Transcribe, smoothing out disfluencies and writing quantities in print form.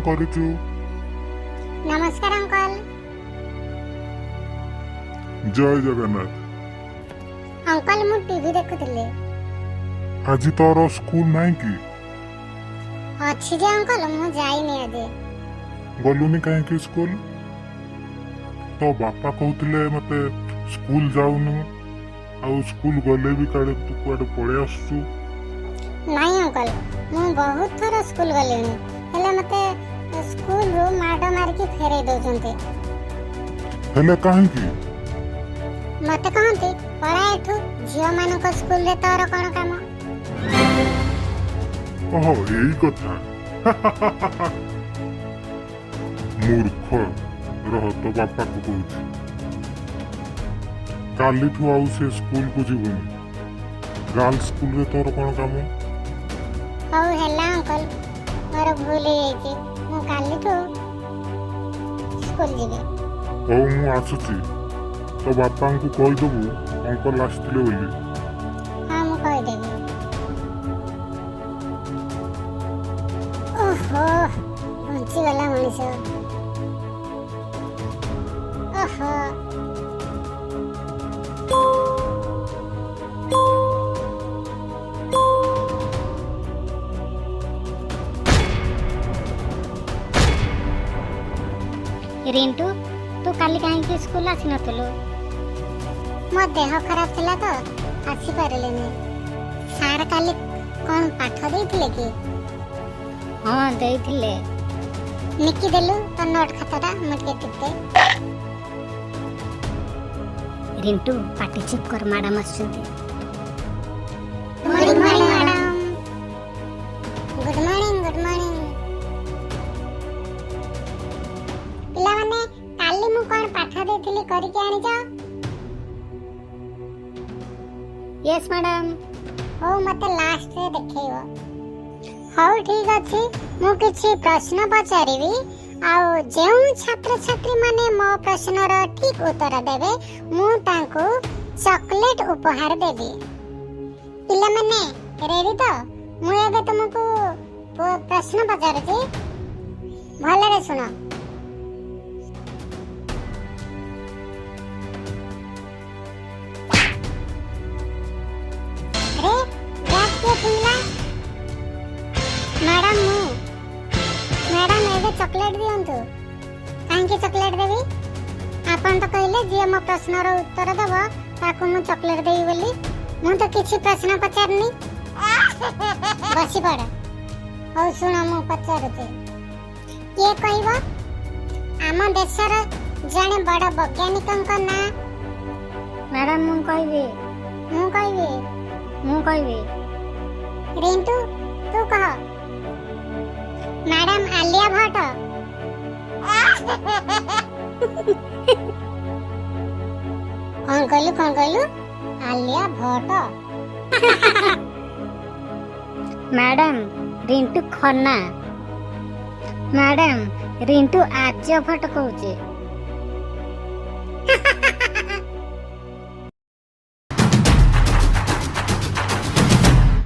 करूचु? नमस्कार अंकल। जय जगन्नाथ। अंकल मु टीवी देखुतिले। आज तोर स्कूल नहीं कि? अच्छी जे अंकल मु जाइनी आज। गलुनी कहीं स्कूल? तो बापा कहते मते स्कूल जाऊनु आउ स्कूल गले भी काड़े तू कुआडे पड़े आसु। नहीं अंकल मु बहुत थोड़ा स्कूल गलिनी हेले मते स्कूल रो माड मार के फेरे दोजंते। हेले काहे की? मते कहंती पळा एठू झियो मानक स्कूल रे तोर कोन काम। ओहो एई कथा। मूर्ख रह तो बापा को कहूची काली ठू आउ से स्कूल को जीवनी गर्ल्स स्कूल रे तोर कोन काम? हौ हेला अंकल मोर भूल हेची मु काली ठू स्कूल जीवे। हौ मु आसुची तो बापा को कहि दबु अंकल आस्तिले बोली। हां मु कहि देबी। ओहो बंची गला मनीष। ओहो रिंटू तू काली कहीं स्कूल आसी नथलो? मो देह खराब थिला तो आसी पारलेनी। सार काली कोन पाठ देथिले कि? हां देथिले। निकी देलु तो नोट खाताटा मटके टिपते। रिंटू पाटी चुप कर मैडम आछंती। Good morning madam. Good morning good morning. पिला माने काली मु कोन पाठ देथिली करि के आनी जा? Yes madam. हो मते लास्ट रे देखैबो। हो ठीक अछि मु किछि प्रश्न पचारिबी आउ जेउ छात्र छात्री माने मो प्रश्नर ठीक उत्तर देबे मु तांको चॉकलेट उपहार देबी। पिला माने रेडी तो? मु एबे तुमको प्रश्न पचारुची भले रे सुनो। अरे बैग के खुला मैडम मैडम एबे चॉकलेट दियंतु। काहे के चॉकलेट देबी? आपन तो कहले जे म प्रश्नर उत्तर देबो ताको मु चॉकलेट देबी बोली। मु तो किछि प्रश्न पचारनी। बसी पड़। हो सुनो मु पचारुची। के कहबो आम देशर जने बड़ वैज्ञानिकन का ना? मैडम मु कहबी। रिंटू तू कह। मैडम आलिया भट्ट। कौन कहलु? आलिया भट्ट। मैडम रिंटू खन्ना। मैडम रिंटू आर्य भट्ट कहूचे।